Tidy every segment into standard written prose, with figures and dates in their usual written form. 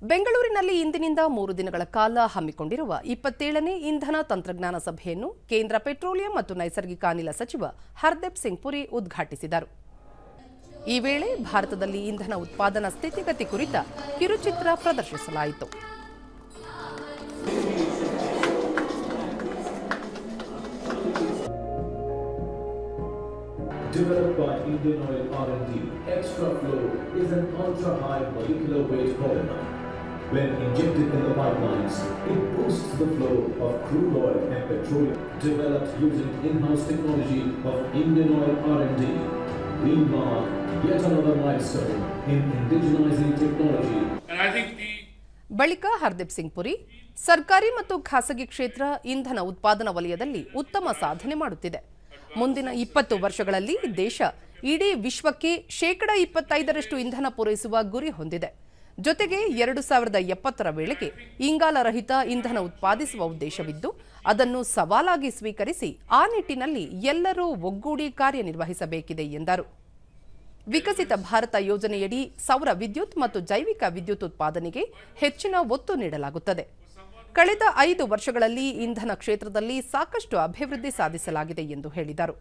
ಬೆಂಗಳೂರಿನಲ್ಲಿ ಇಂದಿನಿಂದ 3 ದಿನಗಳ ಕಾಲ ಹಮ್ಮಿಕೊಂಡಿರುವ 27ನೇ ಇಂಧನ ತಂತ್ರಜ್ಞಾನ ಸಭೆಯನ್ನು ಕೇಂದ್ರ ಪೆಟ್ರೋಲಿಯಂ ಮತ್ತು ನೈಸರ್ಗಿಕ ಅನಿಲ ಸಚಿವ ಹರ್ದೀಪ್ ಸಿಂಗ್ ಪುರಿ ಉದ್ಘಾಟಿಸಿದರು. ಈ ವೇಳೆ ಭಾರತದಲ್ಲಿ ಇಂಧನ ಉತ್ಪಾದನಾ ಸ್ಥಿತಿಗತಿ ಕುರಿತ ಕಿರುಚಿತ್ರ ಪ್ರದರ್ಶಿಸಲಾಯಿತು. Developed by Indian Oil R&D, Extra Flow is an ultra-high molecular weight polymer. When injected in the pipelines, it boosts the flow of crude oil and petroleum. Developed using in-house technology of Indian Oil R&D, we mark yet another milestone in indigenizing technology. And I think ಬಳಿಕ ಹರ್ದೀಪ್ ಸಿಂಗ್ ಪುರಿ, ಸರ್ಕಾರಿ ಮತ್ತು ಖಾಸಗಿ ಕ್ಷೇತ್ರ ಇಂಧನ ಉತ್ಪಾದನಾ ವಲಯದಲ್ಲಿ ಉತ್ತಮ ಸಾಧನೆ ಮಾಡುತ್ತಿದೆ. ಮುಂದಿನ 20 ವರ್ಷಗಳಲ್ಲಿ ದೇಶ ಇಡೀ ವಿಶ್ವಕ್ಕೆ 25% ಇಂಧನ ಪೂರೈಸುವ ಗುರಿ ಹೊಂದಿದೆ. ಜೊತೆಗೆ 2070ರ ವೇಳೆಗೆ ಇಂಗಾಲ ರಹಿತ ಇಂಧನ ಉತ್ಪಾದಿಸುವ ಉದ್ದೇಶವಿದ್ದು, ಅದನ್ನು ಸವಾಲಾಗಿ ಸ್ವೀಕರಿಸಿ ಆ ನಿಟ್ಟಿನಲ್ಲಿ ಎಲ್ಲರೂ ಒಗ್ಗೂಡಿ ಕಾರ್ಯನಿರ್ವಹಿಸಬೇಕಿದೆ ಎಂದರು. ವಿಕಸಿತ ಭಾರತ ಯೋಜನೆಯಡಿ ಸೌರ ವಿದ್ಯುತ್ ಮತ್ತು ಜೈವಿಕ ವಿದ್ಯುತ್ ಉತ್ಪಾದನೆಗೆ ಹೆಚ್ಚಿನ ಒತ್ತು ನೀಡಲಾಗುತ್ತದೆ. ಕಳೆದ 5 ವರ್ಷಗಳಲ್ಲಿ ಇಂಧನ ಕ್ಷೇತ್ರದಲ್ಲಿ ಸಾಕಷ್ಟು ಅಭಿವೃದ್ಧಿ ಸಾಧಿಸಲಾಗಿದೆ ಎಂದು ಹೇಳಿದರು.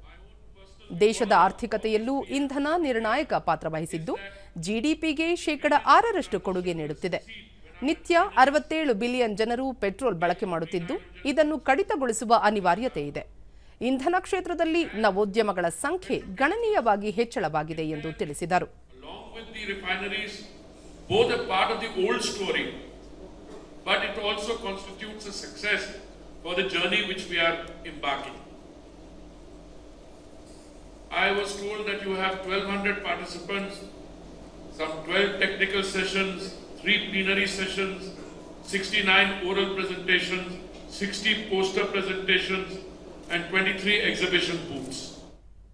ದೇಶದ ಆರ್ಥಿಕತೆಯಲ್ಲೂ ಇಂಧನ ನಿರ್ಣಾಯಕ ಪಾತ್ರ ವಹಿಸಿದ್ದು, ಜಿಡಿಪಿಗೆ 6% ಕೊಡುಗೆ ನೀಡುತ್ತಿದೆ. ನಿತ್ಯ 67 ಬಿಲಿಯನ್ ಜನರು ಪೆಟ್ರೋಲ್ ಬಳಕೆ ಮಾಡುತ್ತಿದ್ದು, ಇದನ್ನು ಕಡಿತಗೊಳಿಸುವ ಅನಿವಾರ್ಯತೆ ಇದೆ. ಇಂಧನ ಕ್ಷೇತ್ರದಲ್ಲಿ ನವೋದ್ಯಮಗಳ ಸಂಖ್ಯೆ ಗಣನೀಯವಾಗಿ ಹೆಚ್ಚಳವಾಗಿದೆ ಎಂದು ತಿಳಿಸಿದರು. But it also constitutes a success for the journey which we are embarking. I was told that you have 1,200 participants, some 12 technical sessions, 3 plenary sessions, 69 oral presentations, 60 poster presentations, and 23 exhibition booths.